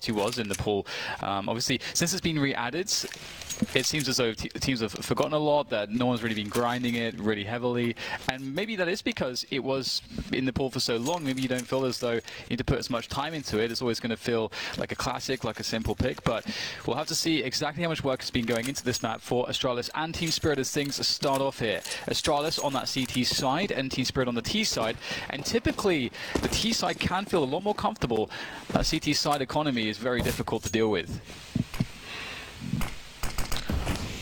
DUST2 was in the pool. Obviously, since it's been re-added, it seems as though teams have forgotten a lot, that no one's really been grinding it really heavily, and maybe that is because it was in the pool for so long. Maybe you don't feel as though you need to put as much time into it. It's always going to feel like a classic, like a simple pick, but we'll have to see exactly how much work has been going into this map for Astralis and Team Spirit as things start off here. Astralis on that CT side and Team Spirit on the T side, and typically the T side can feel a lot more comfortable. That CT side economy is very difficult to deal with.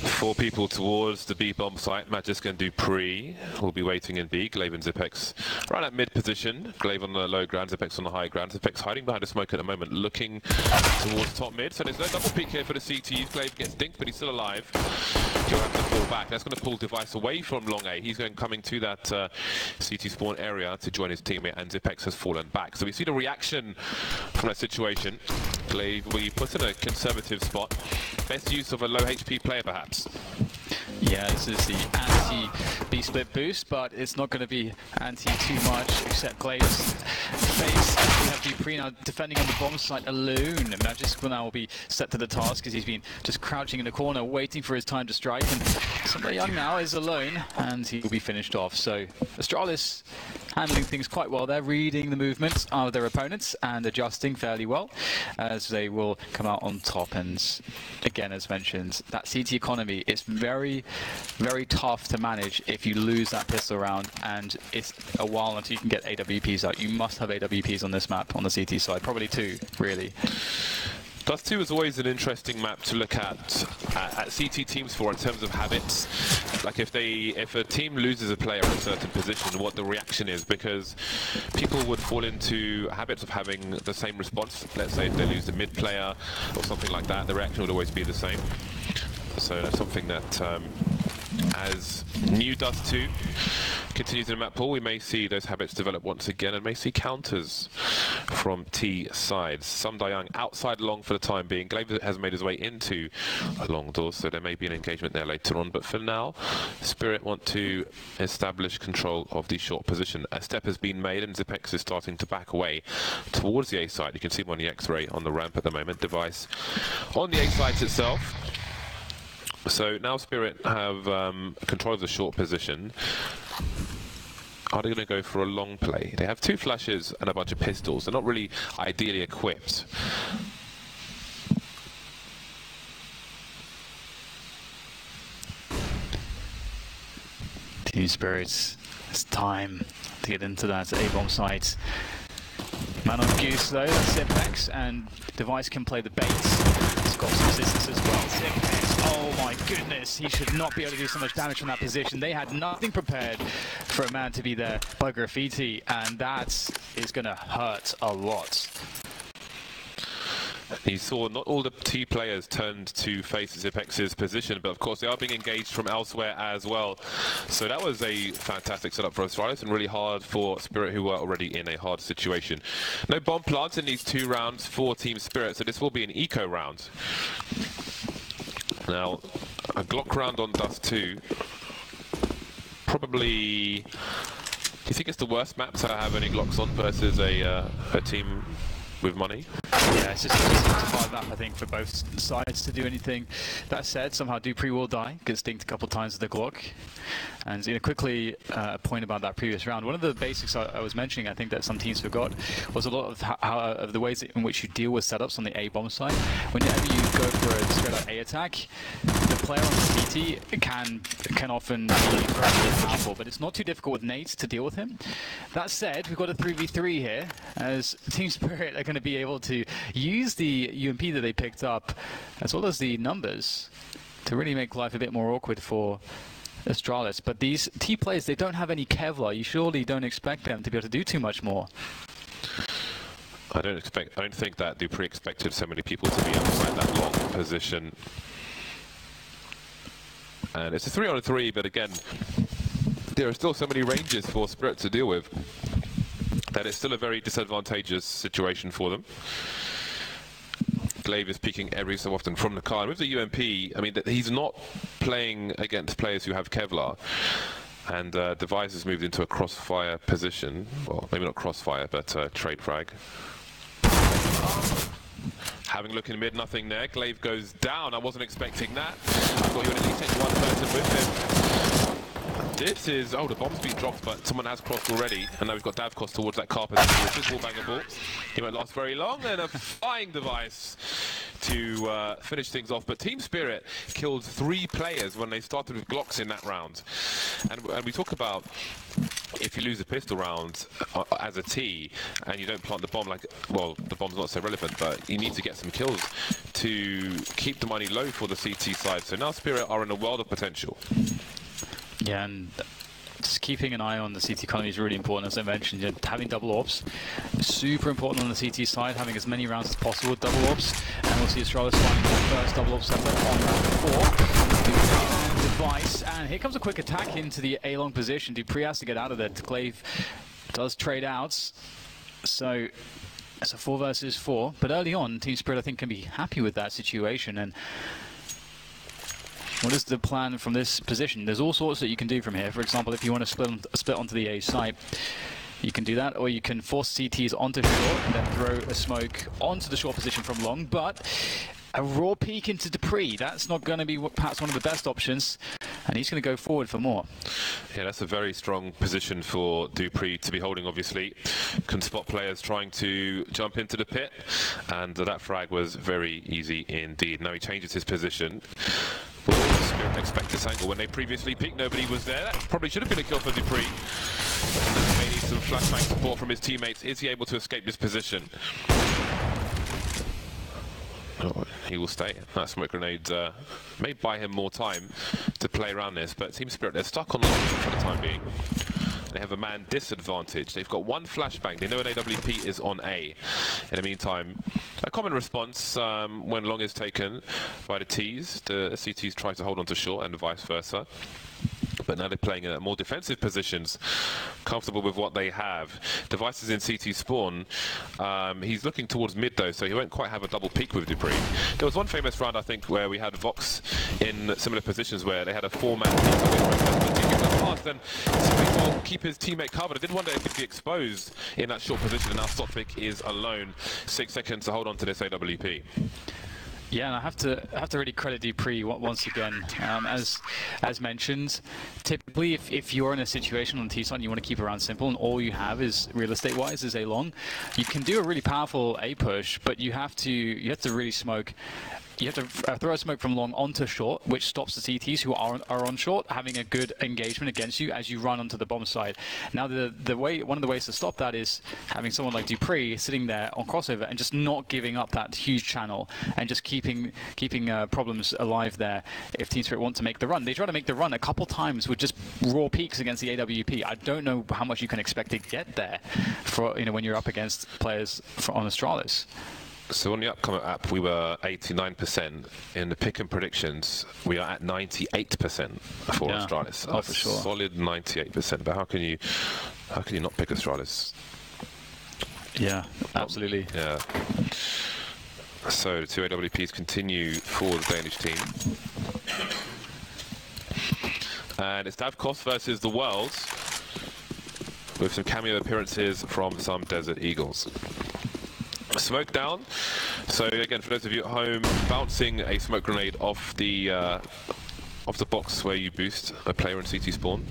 4 people towards the B bomb site. Magisk and Dupree will be waiting in B. Glaive and Zipex right at mid position. Glaive on the low ground, Zipex on the high ground. Zipex hiding behind the smoke at the moment, looking towards top mid. So there's no double peek here for the CTs. Glaive gets dinked, but he's still alive. He'll have to fall back. That's going to pull Device away from long A. He's coming to that CT spawn area to join his teammate, and Zipex has fallen back. So we see the reaction from that situation. Glaive will be put in a conservative spot. Best use of a low HP player, perhaps. Yeah, this is the anti-B-split boost, but it's not going to be anti too much, except Glaive's face. We have Dupree now defending on the bomb site alone. Magisk will now be set to the task as he's been just crouching in the corner, waiting for his time to strike. And Somebody Young now is alone, and he will be finished off. So Astralis handling things quite well there, reading the movements of their opponents and adjusting fairly well as they will come out on top. And again, as mentioned, that CT economy is very, very tough to manage if you lose that pistol round, and it's a while until you can get AWPs out. You must have AWPs on this map on the CT side, probably 2, really. DUST2 is always an interesting map to look at CT teams for in terms of habits. Like if a team loses a player in a certain position, what the reaction is, because people would fall into habits of having the same response. Let's say if they lose the mid player or something like that, the reaction would always be the same. So that's something that as new DUST2 continues in the map pool, we may see those habits develop once again and may see counters from T sides. Some Young outside long for the time being. Glaive has made his way into a long door, so there may be an engagement there later on. But for now, Spirit want to establish control of the short position. A step has been made and Zipex is starting to back away towards the A side. You can see him on the X-ray on the ramp at the moment. Device on the A side itself. So now Spirit have control of the short position. Are they going to go for a long play? They have 2 flashes and a bunch of pistols. They're not really ideally equipped. Team Spirits, it's time to get into that A-bomb site. Man on Goose though, that's Zipex, and Device can play the bait. He's got some assistance as well. Zipex, oh my goodness, he should not be able to do so much damage from that position. They had nothing prepared for a man to be there by Graffiti, and that is going to hurt a lot. You saw not all the T players turned to face Zipex's position, but of course they are being engaged from elsewhere as well. So that was a fantastic setup for Astralis and really hard for Spirit, who were already in a hard situation. No bomb plants in these 2 rounds for Team Spirit, so this will be an eco round. Now, a Glock round on DUST2, probably... Do you think it's the worst map to have any Glocks on versus a team with money? Yeah, it's just a hard map, I think, for both sides to do anything. That said, somehow Dupree will die, gets dinked a couple times with the Glock. And quickly, a point about that previous round. One of the basics I was mentioning, I think that some teams forgot, was a lot of the ways in which you deal with setups on the A bomb side. Whenever you go for a straight-out A attack, the player on the CT can often be incredibly powerful, but it's not too difficult with nades to deal with him. That said, we've got a 3v3 here, as Team Spirit are going to be able to use the UMP that they picked up, as well as the numbers, to really make life a bit more awkward for Astralis. But these T players, they don't have any Kevlar. You surely don't expect them to be able to do too much more. I don't think that Dupree expected so many people to be outside that long position. And it's a 3-on-3, but again, there are still so many ranges for Spirit to deal with that it's still a very disadvantageous situation for them. Glaive is peeking every so often from the car. And with the UMP, I mean, he's not playing against players who have Kevlar. And Device has moved into a crossfire position. Well, maybe not crossfire, but trade frag. Having a look in mid, nothing there. Glaive goes down. I wasn't expecting that. I thought you would at least take one person with him. This is... Oh, the bomb's been dropped, but someone has crossed already. And now we've got Davkos towards that car position, which is wall-bangable. He won't last very long, and a flying device to finish things off. But Team Spirit killed 3 players when they started with Glocks in that round. And we talk about if you lose a pistol round as a T and you don't plant the bomb, like, well, the bomb's not so relevant, but you need to get some kills to keep the money low for the CT side. So now Spirit are in a world of potential. Yeah, and just keeping an eye on the CT economy is really important, as I mentioned. You know, having double ops, super important on the CT side, having as many rounds as possible with double ops. And we'll see Astralis finding the first double op setup on round 4. Device, and here comes a quick attack into the A-long position. Dupree has to get out of there. Glaive does trade out. So it's a 4 versus 4. But early on, Team Spirit, I think, can be happy with that situation. And what is the plan from this position? There's all sorts that you can do from here. For example, if you want to split onto the A site, you can do that, or you can force CTs onto short and then throw a smoke onto the short position from long. But a raw peek into Dupree, that's not going to be perhaps one of the best options, and he's going to go forward for more. Yeah, that's a very strong position for Dupree to be holding, obviously. Can spot players trying to jump into the pit, and that frag was very easy indeed. Now he changes his position. Will Spirit expect this angle? When they previously peaked, nobody was there. That probably should have been a kill for Dupree. May need some flashbang support from his teammates. Is he able to escape this position? Oh, he will stay. That smoke grenade may buy him more time to play around this, but Team Spirit, they're stuck on long for the time being. They have a man disadvantage. They've got 1 flashbang. They know an AWP is on A. In the meantime, a common response when long is taken by the Ts. The CTs try to hold on to short and vice versa. But now they're playing in more defensive positions, comfortable with what they have. Devices in CT spawn. He's looking towards mid though, so he won't quite have a double peak with Dupree. There was one famous round, I think, where we had Vox in similar positions where they had a 4-man pass, then simply will keep his teammate covered. I did wonder if he'd be exposed in that short position, and now Stotvic is alone. 6 seconds to hold on to this AWP. Yeah, and I have to really credit Dupree once again. As mentioned, typically if you're in a situation on T-side and you want to keep around simple and all you have is real estate-wise is A long, you can do a really powerful A push, but you have to really smoke. You have to throw a smoke from long onto short, which stops the CTs who are on short having a good engagement against you as you run onto the bomb side. Now, one of the ways to stop that is having someone like Dupree sitting there on crossover and just not giving up that huge channel and just keeping problems alive there. If Team Spirit want to make the run, they try to make the run a couple times with just raw peaks against the AWP. I don't know how much you can expect to get there for when you're up against players on Astralis. So on the upcoming app, we were 89%. In the pick and predictions, we are at 98% for Astralis. Oh, for sure. Solid 98%. But how can you not pick Astralis? Yeah, absolutely. Yeah. So the 2 AWPs continue for the Danish team. And it's Davkos versus the World, with some cameo appearances from some Desert Eagles. Smoke down. So again, for those of you at home, bouncing a smoke grenade off the box where you boost a player in CT spawn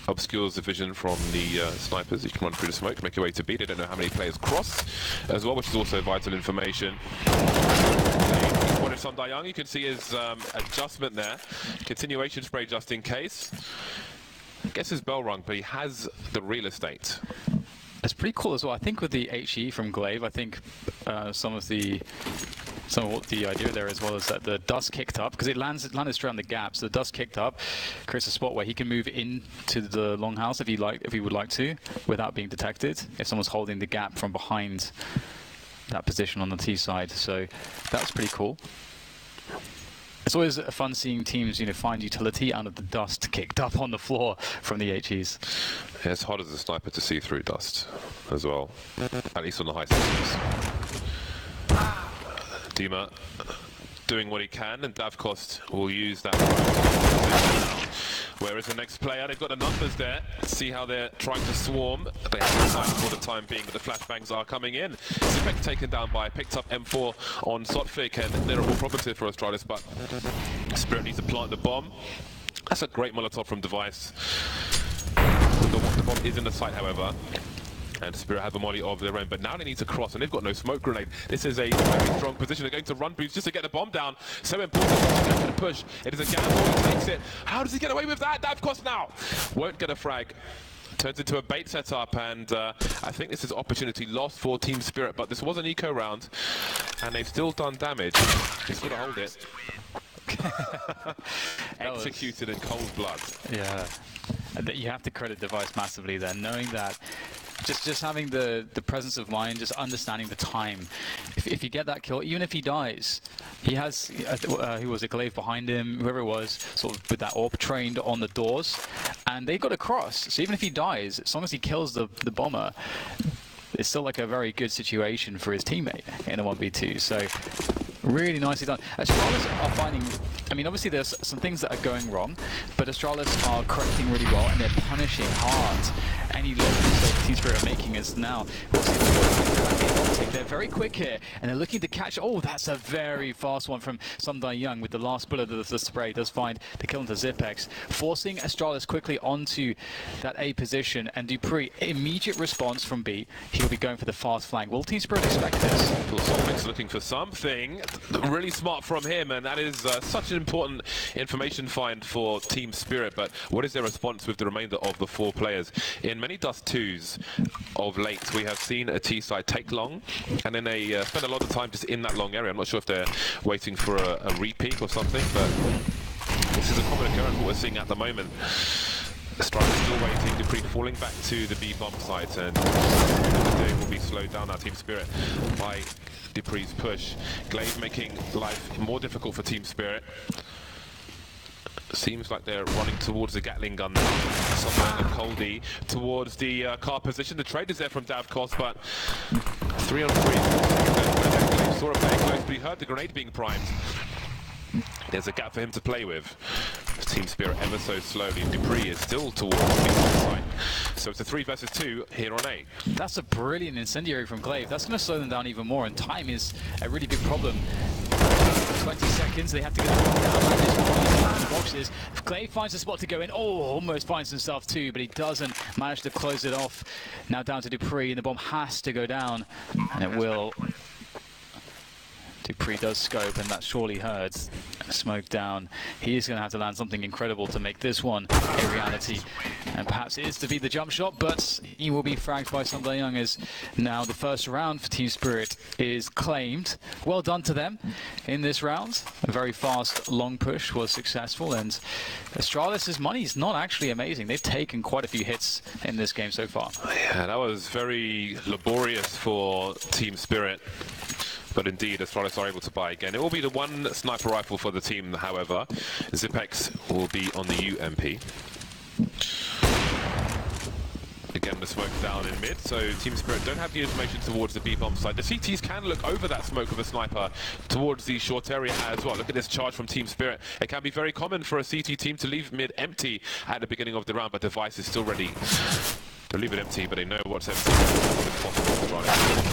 obscures the vision from the snipers. You can run through the smoke, make your way to B. They don't know how many players cross as well, which is also vital information. One of Son Young, you can see his adjustment there. Continuation spray just in case. Gets his bell rung, but he has the real estate. It's pretty cool as well. I think with the HE from Glaive, I think some of the idea there as well is that the dust kicked up because it landed straight on the gap. So the dust kicked up, creates a spot where he can move into the longhouse if he would like to, without being detected. If someone's holding the gap from behind that position on the T side, so that's pretty cool. It's always fun seeing teams, find utility out of the dust kicked up on the floor from the HEs. Yeah, it's hard as a sniper to see through dust as well, at least on the high systems. Dima doing what he can, and Davkos will use that. Where is the next player? They've got the numbers there. See how they're trying to swarm. They have the time for the time being, but the flashbangs are coming in. Zipek taken down by, picked up M4 on Sotfik, and they're all probative for Astralis, but Spirit needs to plant the bomb. That's a great Molotov from Device. The bomb is in the site, however. And Spirit have a molly of their own, but now they need to cross, and they've got no smoke grenade. This is a very strong position. They're going to run boots just to get the bomb down. So important to go for the push. It is a gamble. He takes it. How does he get away with that? Dive cost now. Won't get a frag. Turns into a bait setup, and I think this is opportunity lost for Team Spirit, but this was an eco round, and they've still done damage. He's got to hold it. Executed in cold blood. Yeah. You have to credit Device massively there, knowing that just having the presence of mind, just understanding the time. If you get that kill, even if he dies, he has who was it, Glaive behind him, whoever it was, sort of with that AWP trained on the doors, and they got across. So even if he dies, as long as he kills the bomber, it's still like a very good situation for his teammate in a 1v2. So really nicely done. Astralis are finding, I mean, obviously there's some things that are going wrong, but Astralis are correcting really well, and they're punishing hard any low mistake Team Spirit are making. Is now, they're very quick here, and they're looking to catch. Oh, that's a very fast one from Sundai Young with the last bullet of the spray. Does find the kill into Zipex, forcing Astralis quickly onto that A position, and Dupree, immediate response from B. He'll be going for the fast flank. Will Team Spirit expect this? Solvic's looking for something really smart from him, and that is such an important information find for Team Spirit. But what is their response with the remainder of the 4 players? In many DUST2s of late, we have seen a T side take long, and then they spend a lot of time just in that long area. I'm not sure if they're waiting for a repeat or something, but this is a common occurrence what we're seeing at the moment. Strike is still waiting, Dupree falling back to the B bomb site, and they will be slowed down, our Team Spirit, by Dupree's push. Glaive making life more difficult for Team Spirit. Seems like they're running towards the Gatling gun now. Somewhere in Coldy towards the car position. The trade is there from Davkos, but 3 on 3. Glaive saw a play close, but he heard the grenade being primed. There's a gap for him to play with. Team Spirit ever so slowly. Dupree is still towards the big side. So it's a 3 versus 2 here on A. That's a brilliant incendiary from Glaive. That's going to slow them down even more, and time is a really big problem. 20 seconds, they have to get the ball down the boxes. Glaive finds a spot to go in. Oh, almost finds himself too, but he doesn't manage to close it off. Now down to Dupree, and the bomb has to go down, and it will. Dupree does scope, and that surely hurts. Smoke down. He is going to have to land something incredible to make this one a reality. And perhaps it is to be the jump shot, but he will be fragged by Sundai Young, as now the first round for Team Spirit is claimed. Well done to them in this round. A very fast long push was successful, and Astralis' money is not actually amazing. They've taken quite a few hits in this game so far. Yeah, that was very laborious for Team Spirit. But indeed, Astralis are able to buy again. It will be the 1 sniper rifle for the team, however. Zipex will be on the UMP. Again, the smoke down in mid, so Team Spirit don't have the information towards the B-bomb side. The CTs can look over that smoke of a sniper towards the short area as well. Look at this charge from Team Spirit. It can be very common for a CT team to leave mid empty at the beginning of the round, but Device is still ready. They'll leave it empty, but they know what's empty. It's possible.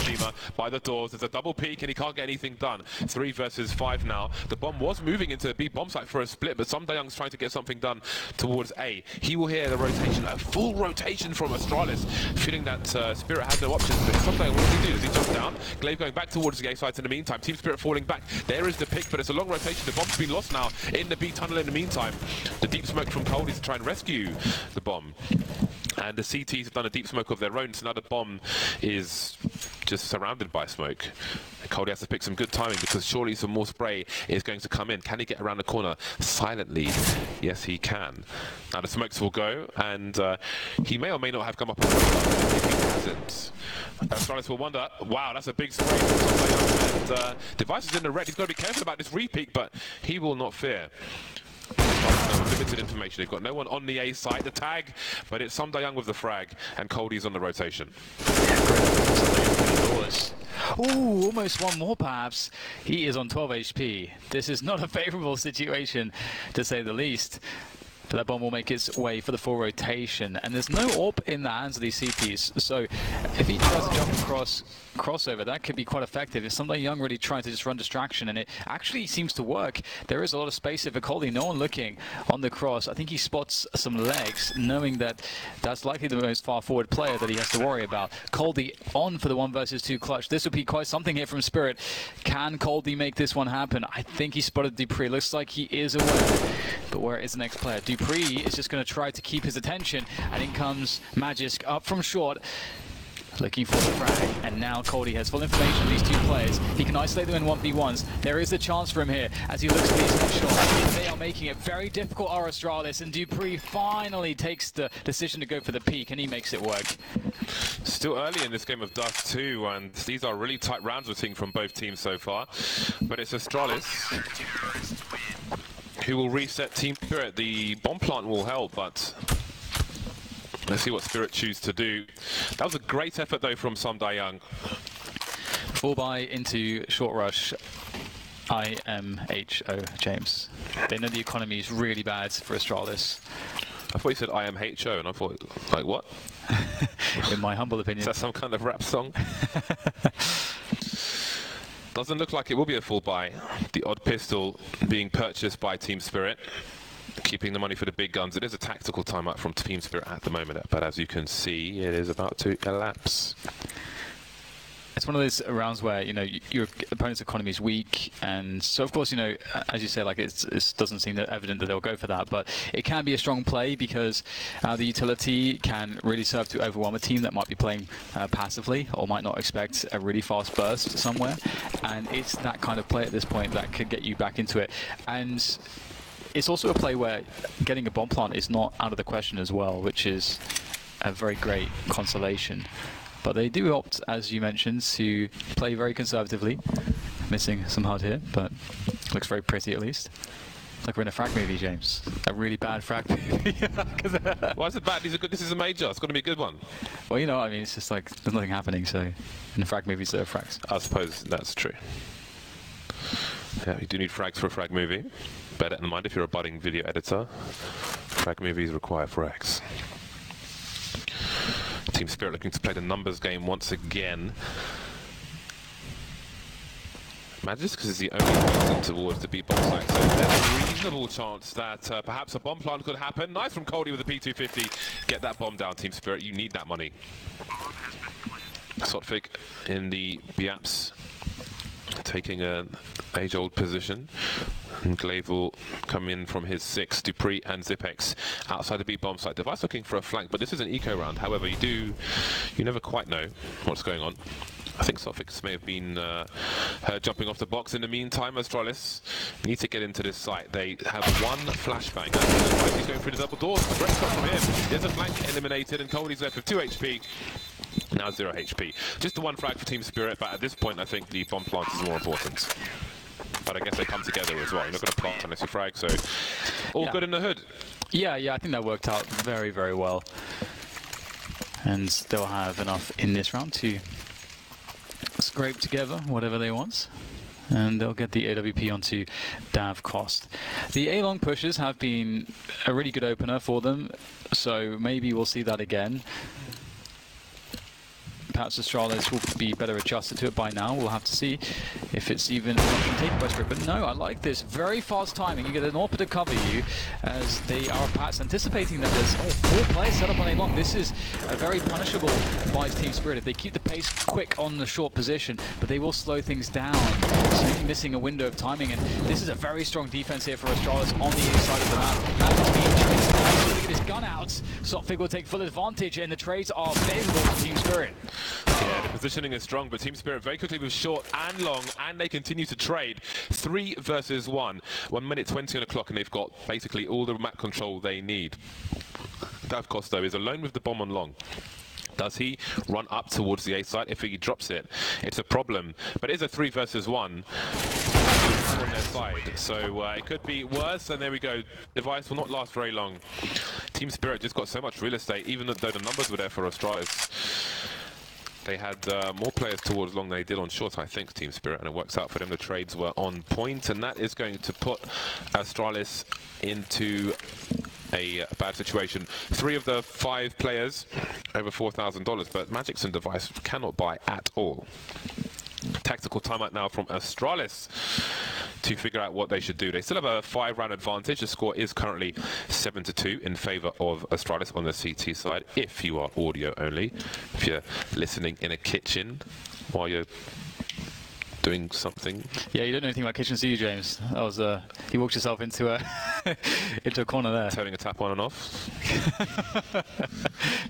Shima by the doors. There's a double peek, and he can't get anything done. 3 versus 5 now. The bomb was moving into the B bomb site for a split, but Sundai Young's trying to get something done towards A. He will hear the rotation, a full rotation from Astralis, feeling that Spirit has no options. But Sundai Young, what does he do? Does he jump down? Glaive going back towards the A site in the meantime. Team Spirit falling back. There is the pick, but it's a long rotation. The bomb's been lost now in the B tunnel in the meantime. The deep smoke from Cold is to try and rescue the bomb. And the CTs have done a deep smoke of their own, so now the bomb is just surrounded by smoke. Cody has to pick some good timing, because surely some more spray is going to come in. Can he get around the corner silently? Yes, he can. Now the smokes will go, and he may or may not have come up with if he hasn't. Astralis will wonder, wow, that's a big spray. And Device is in the red. He's got to be careful about this repeat, but he will not fear. Limited information. They've got no one on the A side. The tag, but it's Sundai Young with the frag, and Cody's on the rotation. Ooh, almost one more perhaps. He is on 12 HP. This is not a favourable situation, to say the least. but that bomb will make its way for the full rotation. And there's no AWP in the hands of these CTs, so if he tries to jump across crossover, that could be quite effective. If somebody young really trying to just run distraction, and it actually seems to work. There is a lot of space here for Coldy, no one looking on the cross. I think he spots some legs, knowing that that's likely the most far forward player that he has to worry about. Coldy on for the 1 versus 2 clutch. This would be quite something here from Spirit. Can Coldy make this one happen? I think he spotted Dupree. Looks like he is aware. But where is the next player? Dupree is just going to try to keep his attention. And in comes Magisk up from short, looking for the frag, and now Coldy has full information on these two players. He can isolate them in 1v1s. There is a chance for him here as he looks at these next shots. They are making it very difficult, Astralis, and Dupree finally takes the decision to go for the peak, and he makes it work. Still early in this game of DUST2, and these are really tight rounds we're seeing from both teams so far. But it's Astralis who will reset Team Spirit. The bomb plant will help, but let's see what Spirit choose to do. That was a great effort, though, from Sam Young. Full buy into short rush. IMHO, James. They know the economy is really bad for Astralis. I thought you said IMHO, and I thought, like, what? In my humble opinion. Is that some kind of rap song? Doesn't look like it will be a full buy. The odd pistol being purchased by Team Spirit, keeping the money for the big guns. It is a tactical timeout from Team Spirit at the moment, but as you can see, it is about to elapse. It's one of those rounds where, you know, your opponent's economy is weak, and so of course, you know, as you say, like it doesn't seem that evident that they'll go for that, but it can be a strong play because the utility can really serve to overwhelm a team that might be playing passively or might not expect a really fast burst somewhere, and it's that kind of play at this point that could get you back into it. And it's also a play where getting a bomb plant is not out of the question as well, which is a very great consolation. But they do opt, as you mentioned, to play very conservatively. Missing some HUD here, but looks very pretty at least. Like we're in a frag movie, James. A really bad frag movie. Why is it bad? This is a major. It's going to be a good one. Well, you know, I mean, it's just like there's nothing happening, so in a frag movie, there are frags. I suppose that's true. Yeah, you do need frags for a frag movie. Bear that in mind if you're a budding video editor. Frag movies require frags. Team Spirit looking to play the numbers game once again. Magisk is the only person towards the B-bomb site, so there's a reasonable chance that perhaps a bomb plant could happen. Nice from Coldy with the P250. Get that bomb down, Team Spirit. You need that money. Sotfig in the Biaps, taking an age-old position. And Glaive will come in from his 6, Dupree and Zipex outside the B-bomb site. Device looking for a flank, but this is an eco round. However, you never quite know what's going on. I think Sotfig may have been heard jumping off the box. In the meantime, Astralis need to get into this site. They have one flashbang. He's going through the double doors. Great shot from him. There's a flank eliminated, and Coldy's left with 2 HP. Now 0 HP. Just the one frag for Team Spirit, but at this point, I think the bomb plant is more important. But I guess they come together as well. You're not going to plant unless you frag, so all good in the hood. Yeah, I think that worked out very, very well. And they'll have enough in this round to scrape together whatever they want. And they'll get the AWP onto Dav Cost. The A-long pushes have been a really good opener for them, so maybe we'll see that again. Perhaps Astralis will be better adjusted to it by now. We'll have to see if it's even taken by Spirit. But no, I like this. Very fast timing. You get an AWP to cover you as they are perhaps anticipating that there's 4 players set up on A-long. This is a very punishable by Team Spirit if they keep the pace quick on the short position, but they will slow things down. So missing a window of timing, and this is a very strong defense here for Astralis on the inside of the map. That's being tricked. He's get his gun out. Sotfig will take full advantage, and the trades are favourable to Team Spirit. Yeah, the positioning is strong, but Team Spirit very quickly with short and long, and they continue to trade. 3 versus 1. 1 minute 20 on the clock, and they've got basically all the map control they need. Dav Costa is alone with the bomb on long. Does he run up towards the A site? If he drops it, it's a problem. But it is a 3 versus 1 on their side, so it could be worse. And there we go. Device will not last very long. Team Spirit just got so much real estate, even though the numbers were there for Astralis. They had more players towards long than they did on short, I think, Team Spirit, and it works out for them. The trades were on point, and that is going to put Astralis into a bad situation. 3 of the 5 players over $4,000, but Magic's and Device cannot buy at all. Tactical timeout now from Astralis to figure out what they should do. They still have a 5-round advantage. The score is currently 7-2 in favour of Astralis on the CT side, if you are audio only. If you're listening in a kitchen while you're doing something. Yeah, you don't know anything about kitchens, do you, James? That was you walked yourself into a into a corner there. Turning a tap on and off.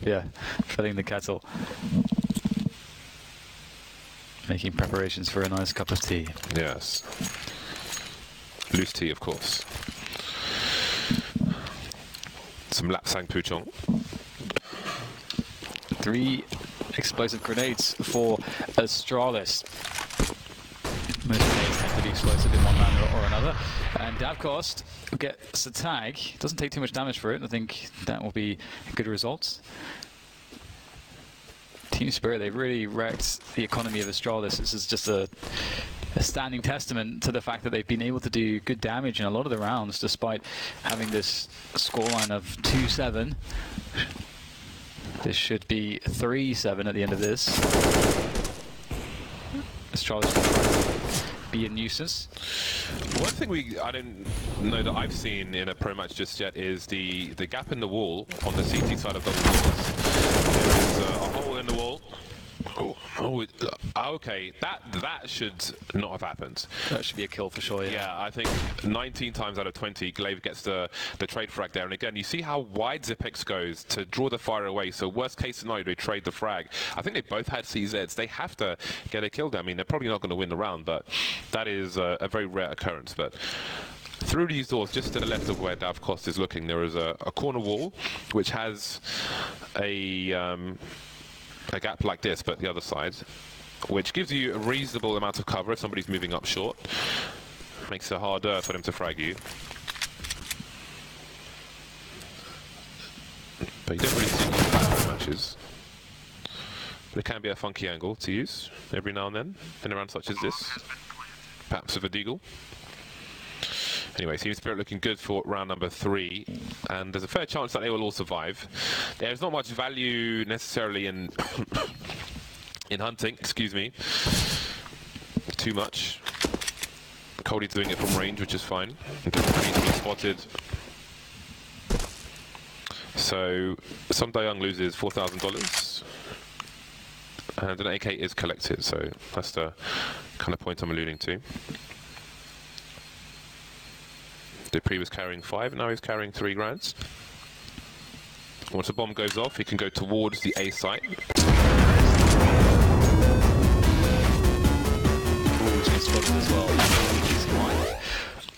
Yeah, filling the kettle. Making preparations for a nice cup of tea. Yes. Loose tea, of course. Some lapsang pouchong. 3 explosive grenades for Astralis. Most grenades tend to be explosive in one manner or another. And Davkost gets a tag. Doesn't take too much damage for it. I think that will be a good result. Team Spirit, they've really wrecked the economy of Astralis. This is just a standing testament to the fact that they've been able to do good damage in a lot of the rounds, despite having this scoreline of 2-7. This should be 3-7 at the end of this. Astralis will be a nuisance. One thing I don't know that I've seen in a pro match just yet is the gap in the wall on the CT side of double doors. There is a hole in the wall. Okay, that should not have happened. That should be a kill for sure, yeah. Yeah, I think 19 times out of 20, Glaive gets the trade frag there. And again, you see how wide Zipex goes to draw the fire away. So worst case scenario, they trade the frag. I think they both had CZs. They have to get a kill there. I mean, they're probably not going to win the round, but that is a very rare occurrence. But through these doors, just to the left of where Davkost is looking, there is a corner wall, which has a gap like this, but the other side, which gives you a reasonable amount of cover if somebody's moving up short. Makes it harder for them to frag you. But you don't really see that matches. But it can be a funky angle to use every now and then in a round such as this. Perhaps with a deagle. Anyway, Team Spirit looking good for round number 3, and there's a fair chance that they will all survive. There's not much value necessarily in in hunting, excuse me. Too much. Cody's doing it from range, which is fine. He's spotted. So, Sun Dayung loses $4,000, and an AK is collected, so that's the kind of point I'm alluding to. Dupree was carrying 5, now he's carrying 3 grands. Once the bomb goes off, he can go towards the A site.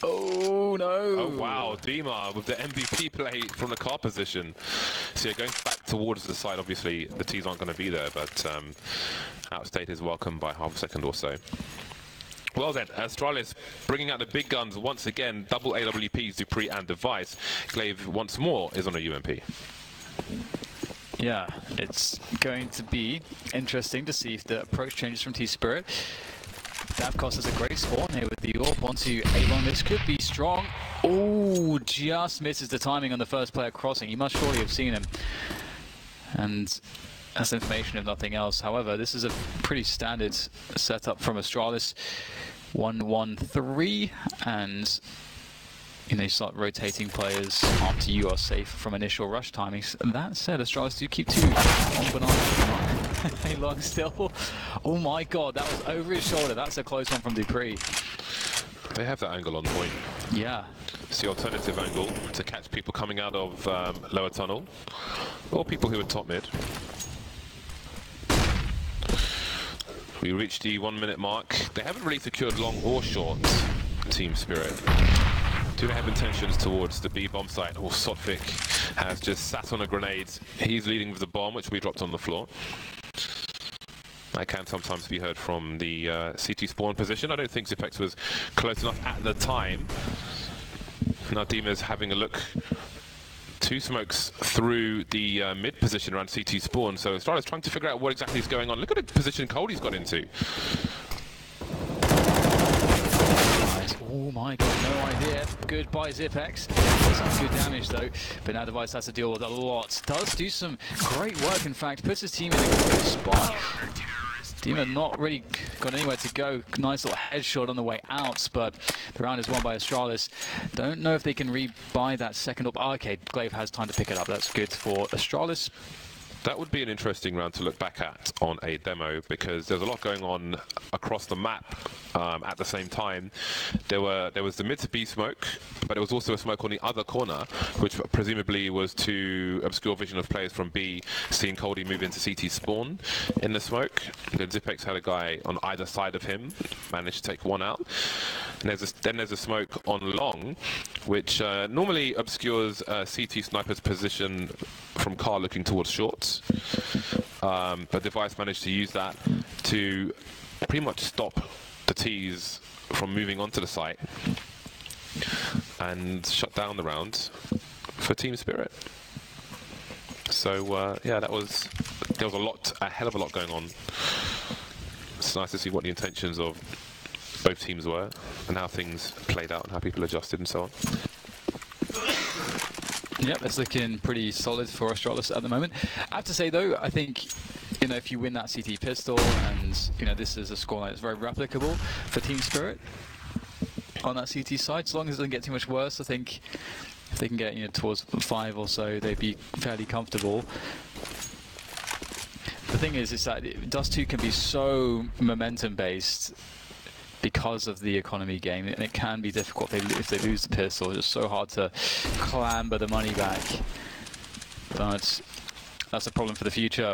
Oh no! Oh wow, Dima with the MVP play from the car position. So yeah, going back towards the side, obviously the T's aren't going to be there, but outstayed his welcome by half a second or so. Well then, Astralis bringing out the big guns once again, double AWPs, Dupree and Device. Glaive once more is on a UMP. Yeah, it's going to be interesting to see if the approach changes from T-Spirit. Davkost has a great spawn here with the AWP onto A-Long. This could be strong. Oh, just misses the timing on the first player crossing. He must surely have seen him. And that's information if nothing else. However, this is a pretty standard setup from Astralis. 1-1-3, and you start rotating players after you are safe from initial rush timings. That said, Astralis do keep 2 on banana. A-Long still. Oh my god, that was over his shoulder. That's a close one from Dupree. They have that angle on point. Yeah. It's the alternative angle to catch people coming out of lower tunnel, or people who are top mid. We reached the 1 minute mark. They haven't really secured long or short, Team Spirit. Do they have intentions towards the B bomb site? Or Sotvik has just sat on a grenade. He's leading with the bomb, which we dropped on the floor. That can sometimes be heard from the CT spawn position. I don't think Zipex was close enough at the time. Now Dima's having a look. 2 smokes through the mid position around CT spawn, so Astralis trying to figure out what exactly is going on. Look at the position Cody's got into. Oh my god, no idea. good by Zipex. Some good damage though, but now Device has to deal with a lot. Does do some great work, in fact, puts his team in a good spot. Dima not really got anywhere to go. Nice little headshot on the way out, but the round is won by Astralis. Don't know if they can rebuy that second up. Oh, okay, Glaive has time to pick it up. That's good for Astralis. That would be an interesting round to look back at on a demo, because there's a lot going on across the map at the same time. There was the mid to B smoke, but there was also a smoke on the other corner, which presumably was to obscure vision of players from B, seeing Coldie move into CT spawn in the smoke. Then Zipex had a guy on either side of him, managed to take one out. And then there's a smoke on long, which normally obscures CT sniper's position from car looking towards shorts. But Device managed to use that to pretty much stop the T's from moving onto the site and shut down the round for Team Spirit. So yeah, there was a hell of a lot going on. It's nice to see what the intentions of both teams were and how things played out and how people adjusted and so on. Yep, it's looking pretty solid for Astralis at the moment. I have to say though, I think, you know, if you win that CT pistol, and you know, this is a scoreline that's very replicable for Team Spirit on that CT side, as long as it doesn't get too much worse, I think if they can get, you know, towards 5 or so, they'd be fairly comfortable. The thing is that DUST2 can be so momentum based because of the economy game, and it can be difficult if they lose the pistol. It's so hard to clamber the money back, but that's a problem for the future.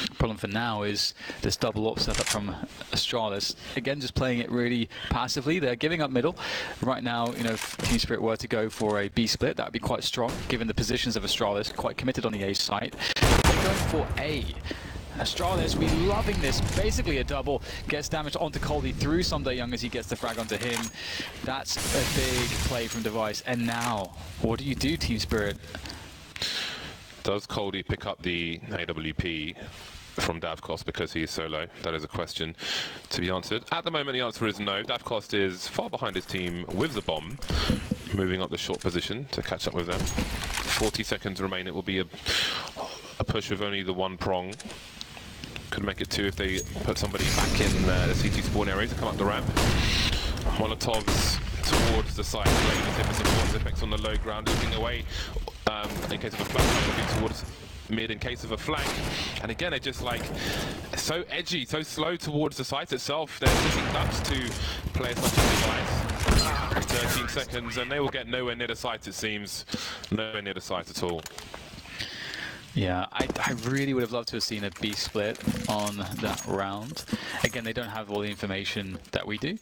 The problem for now is this double up setup from Astralis. Again, just playing it really passively. They're giving up middle. Right now, you know, if Team Spirit were to go for a B split, that would be quite strong, given the positions of Astralis, quite committed on the A site. They're going for A. Astralis, we loving this. Basically a double. Gets damage onto Coldie through Someday Young as he gets the frag onto him. That's a big play from Device. And now, what do you do, Team Spirit? Does Coldie pick up the AWP from Davcost because he's so low? That is a question to be answered. At the moment, the answer is no. Davcost is far behind his team with the bomb, moving up the short position to catch up with them. 40 seconds remain. It will be a push with only the one prong. Could make it 2 if they put somebody back in the CT spawn area to come up the ramp. Molotovs towards the side. Zipex on the low ground, looking away in case of a flank, looking towards mid in case of a flank. And again, they're just like so edgy, so slow towards the site itself. They're sitting ducks to players such as Device. 13 seconds, and they will get nowhere near the site, it seems. Nowhere near the site at all. Yeah, I really would have loved to have seen a B split on that round. Again, they don't have all the information that we do.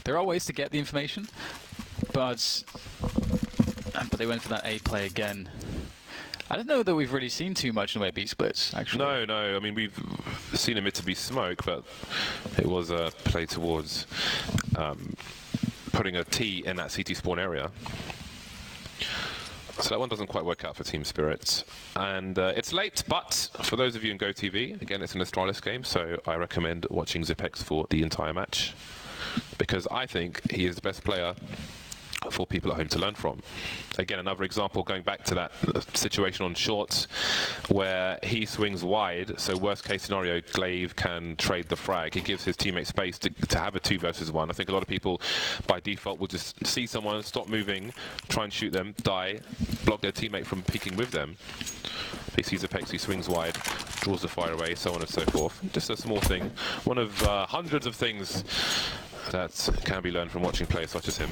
There are ways to get the information, but they went for that A play again. I don't know that we've really seen too much in the way of B splits, actually. No. I mean, we've seen a mid to B smoke, but it was a play towards putting a T in that CT spawn area. So that one doesn't quite work out for Team Spirit. And it's late, but for those of you in GoTV, again, it's an Astralis game, so I recommend watching Zipex for the entire match, because I think he is the best player for people at home to learn from. Again, another example, going back to that situation on shorts where he swings wide, so worst case scenario, Glaive can trade the frag. He gives his teammate space to have a 2 versus 1. I think a lot of people by default will just see someone, stop moving, try and shoot them, die, block their teammate from peeking with them. He sees Apex, he swings wide, draws the fire away, so on and so forth. Just a small thing. One of hundreds of things that can be learned from watching players such as him.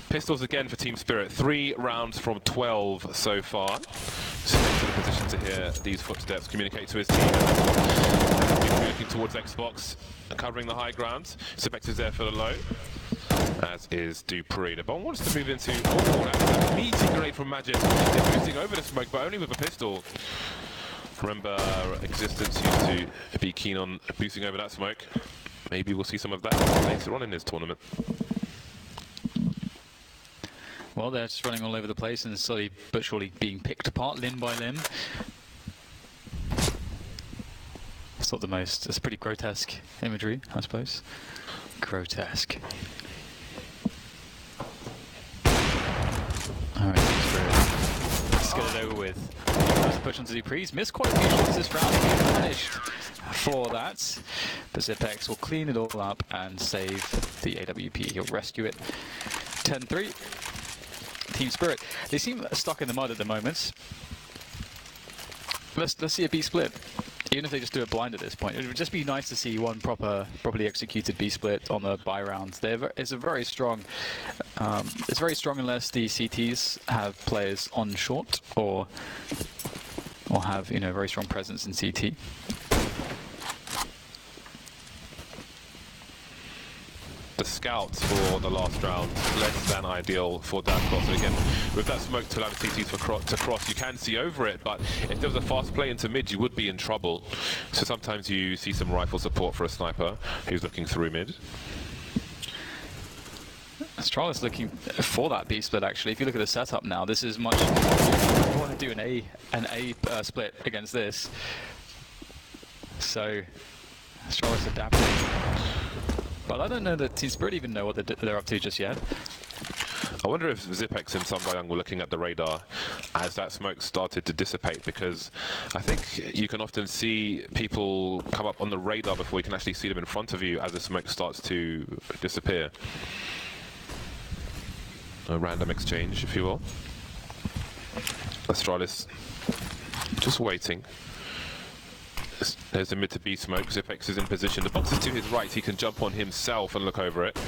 Pistols again for Team Spirit. 3 rounds from 12 so far. So he's in a position to hear these footsteps, communicate to his team. Looking towards Xbox, covering the high ground. Zipex is there for the low, as is Dupree. The bomb wants to move into... Oh, that's a meaty grenade from Magic. They're boosting over the smoke, but only with a pistol. Remember, Existence used to be keen on boosting over that smoke. Maybe we'll see some of that later on in this tournament. Well, they're just running all over the place and slowly but surely being picked apart limb by limb. It's not the most... It's pretty grotesque imagery, I suppose. Grotesque. Alright, let's get it over with. Let's push onto Dupree's. Missed quite a few shots this round. Punished for that. But Zipex will clean it all up and save the AWP. He'll rescue it. 10-3. Team Spirit. They seem stuck in the mud at the moment. Let's see a B split. Even if they just do it blind at this point, it would just be nice to see one properly executed B split on the buy round. It's very strong unless the CTs have players on short or have very strong presence in CT. The scouts for the last round, less than ideal for DUST2. So again, with that smoke to allow the CTs to cross, you can see over it, but if there was a fast play into mid, you would be in trouble. So sometimes you see some rifle support for a sniper who's looking through mid. Astralis looking for that B split actually. If you look at the setup now, this is much. You want to do an A split against this. So Astralis adapting. But I don't know that Team Spirit even know what they're up to just yet. I wonder if Zipex and Sundayang were looking at the radar as that smoke started to dissipate, because I think you can often see people come up on the radar before you can actually see them in front of you as the smoke starts to disappear. A random exchange, if you will. Astralis just waiting. There's the mid to B smoke. Zipex is in position. The box is to his right. He can jump on himself and look over it.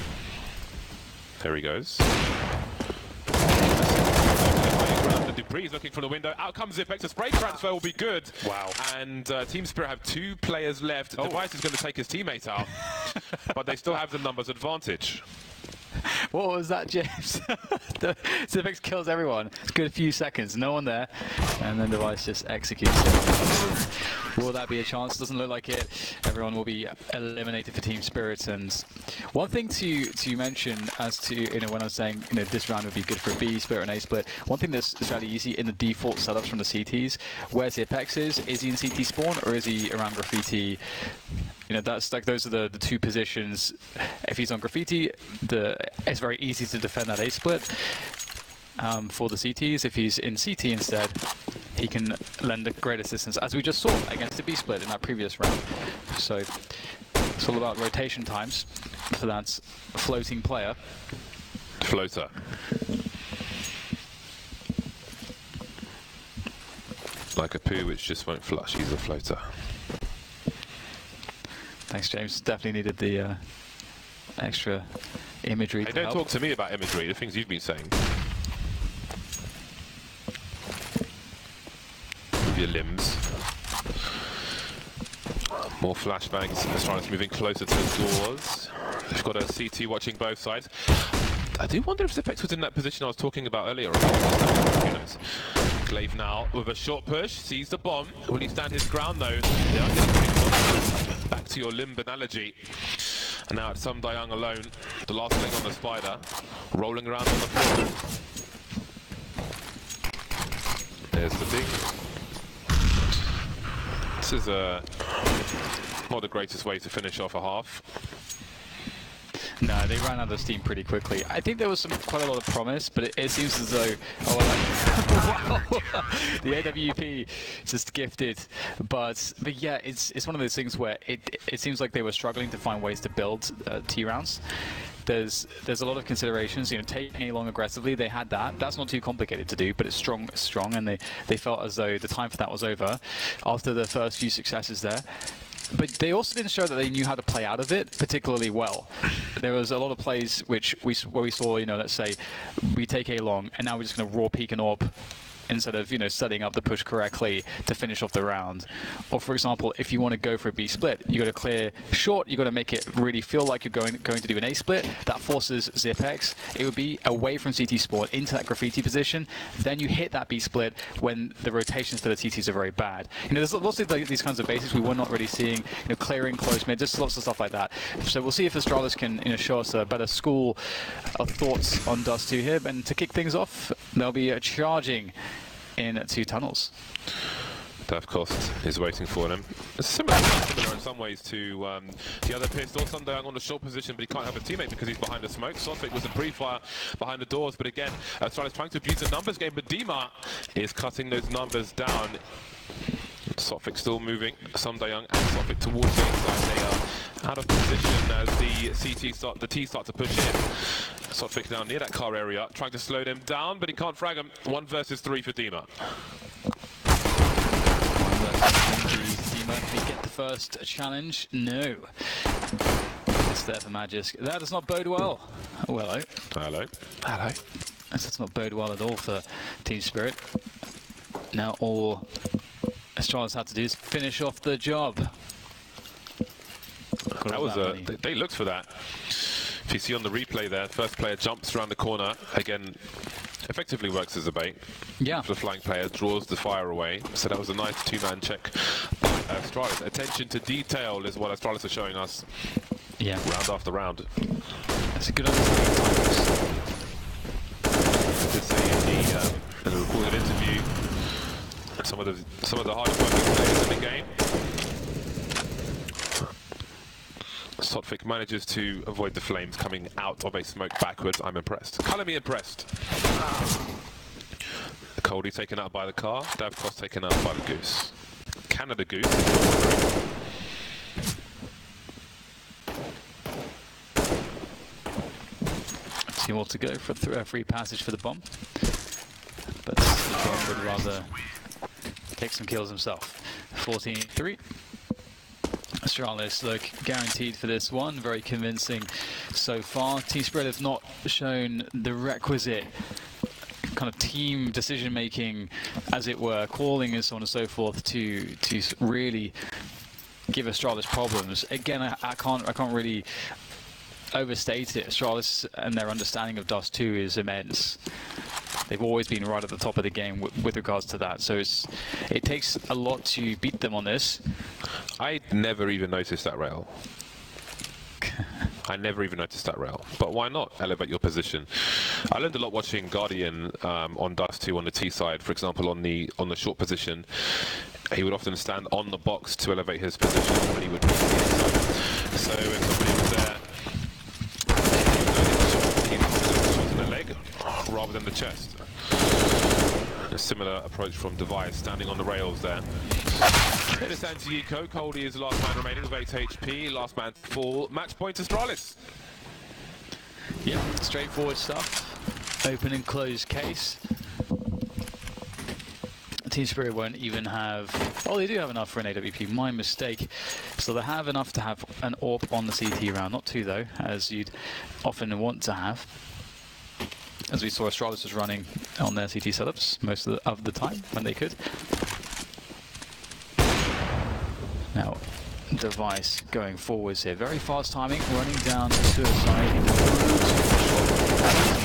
There he goes. The Dupree is looking from the window. Out comes Zipex. The spray transfer will be good. Wow. And Team Spirit have 2 players left. Device is going to take his teammate out. But they still have the numbers advantage. What was that, James? The Zipex kills everyone. It's a good few seconds, no one there, and then Device just executes it. Will that be a chance? Doesn't look like it. Everyone will be eliminated for Team Spirit. And one thing to mention as to when I was saying this round would be good for a B split and A split. One thing that's fairly easy in the default setups from the CTs, where Zipex is he in CT spawn or is he around Graffiti? That's like those are the 2 positions. If he's on Graffiti, it's very easy to defend that A split. For the CTs, if he's in CT instead, he can lend a great assistance, as we just saw against the B split in that previous round. So it's all about rotation times for that floating player. Floater. Like a poo which just won't flush, he's a floater. Thanks, James. Definitely needed the extra imagery. Hey, don't talk to me about imagery, the things you've been saying. With your limbs. More flashbangs. Astralis moving closer to the doors. They've got a CT watching both sides. I do wonder if Zipex was in that position I was talking about earlier. Glaive now with a short push, sees the bomb. Will he stand his ground though? Back to your limb analogy. And now it's Sundayang alone. The last leg on the spider. Rolling around on the floor. There's the thing. This is not the greatest way to finish off a half. No, they ran out of steam pretty quickly. I think there was quite a lot of promise, but it seems as though wow, the AWP just gifted. But yeah, it's one of those things where it seems like they were struggling to find ways to build T rounds. There's a lot of considerations. Taking A long aggressively, they had that. That's not too complicated to do, but it's strong, and they felt as though the time for that was over after the first few successes there. But they also didn't show that they knew how to play out of it particularly well. There was a lot of plays where we saw, let's say we take A long and now we're just going to raw peek and AWP instead of setting up the push correctly to finish off the round. Or for example, if you want to go for a B split, you got to clear short, you got to make it really feel like you're going to do an A split. That forces Zipex. It would be away from CT spawn into that Graffiti position. Then you hit that B split when the rotations for the TTs are very bad. There's lots of these kinds of basics we were not really seeing. Clearing close mid, just lots of stuff like that. So we'll see if Astralis can show us a better school of thoughts on DUST2 here. And to kick things off, they'll be charging in 2 tunnels. DUST2 is waiting for him. It's similar in some ways to the other pistol. Sundayang on the short position, but he can't have a teammate because he's behind the smoke. Sofik was a pre-fire behind the doors, but again, Astralis trying to abuse the numbers game, but Dima is cutting those numbers down. Sofik still moving. Sundayang and Sofik towards the inside. They are out of position as the T start to push in. Sofik down near that car area, trying to slow them down, but he can't frag them. 1 versus 3 for Dima. Dima, can he get the first challenge? No. It's there for Magisk. That does not bode well. Oh, hello. Hello. Hello. That does not bode well at all for Team Spirit. Now all Astralis had to do is finish off the job. That was they looked for that. If you see on the replay there, first player jumps around the corner, again, effectively works as a bait. Yeah. For the flying player, draws the fire away. So that was a nice 2-man check by Astralis. Attention to detail is what Astralis are showing us. Yeah. Round after round. That's a good understanding. To say in the recorded interview, some of the hardest working players in the game. Sofik manages to avoid the flames coming out of a smoke backwards. I'm impressed. Colour me impressed. Coldie taken out by the car. DUST2 taken out by the Goose. Canada Goose. Two more to go for a free passage for the bomb. But the bomb would rather take some kills himself. 14-3. Astralis look guaranteed for this one, very convincing so far. Team Spirit have not shown the requisite kind of team decision making, as it were, calling and so on and so forth to really give Astralis problems. Again, I can't really overstate it. Astralis and their understanding of DUST2 is immense. They've always been right at the top of the game with regards to that, so it takes a lot to beat them on this. I never even noticed that rail. I never even noticed that rail. But why not elevate your position? I learned a lot watching Guardian on DUST2 on the T side, for example, on the short position. He would often stand on the box to elevate his position when he would be inside. So if somebody was there, he would shot in the leg rather than the chest. A similar approach from Device, standing on the rails there. It is anti-eco. Coldie is the last man remaining with 8 HP. Last man to fall. Match point to Astralis. Yeah, straightforward stuff. Open and closed case. Team Spirit won't even have... Oh, they do have enough for an AWP. My mistake. So they have enough to have an AWP on the CT round. Not 2, though, as you'd often want to have. As we saw, Astralis was running on their CT setups most of the time when they could. Now, Device going forwards here. Very fast timing, running down to the side.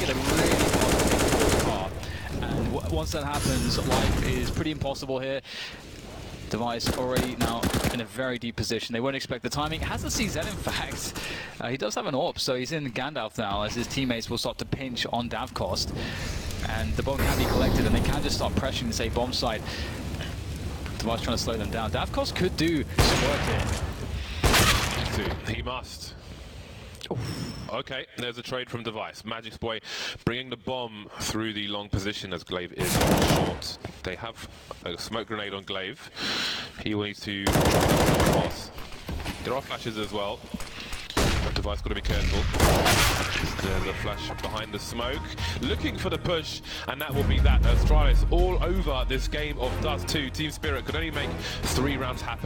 Get a really fast car. And once that happens, life is pretty impossible here. Device already now in a very deep position. They won't expect the timing. Has a CZ, in fact. He does have an AWP, so he's in Gandalf now as his teammates will start to pinch on DUST2. And the bomb can be collected, and they can just start pressuring the safe bomb side. Device trying to slow them down. DUST2 could do some work here. He must. Okay, there's a trade from Device. Magic's boy bringing the bomb through the long position as Glaive is short. They have a smoke grenade on Glaive. He needs to cross. There are flashes as well. Device got to be careful. There's a flash behind the smoke. Looking for the push, and that will be that. Astralis all over this game of DUST2. Team Spirit could only make 3 rounds happen.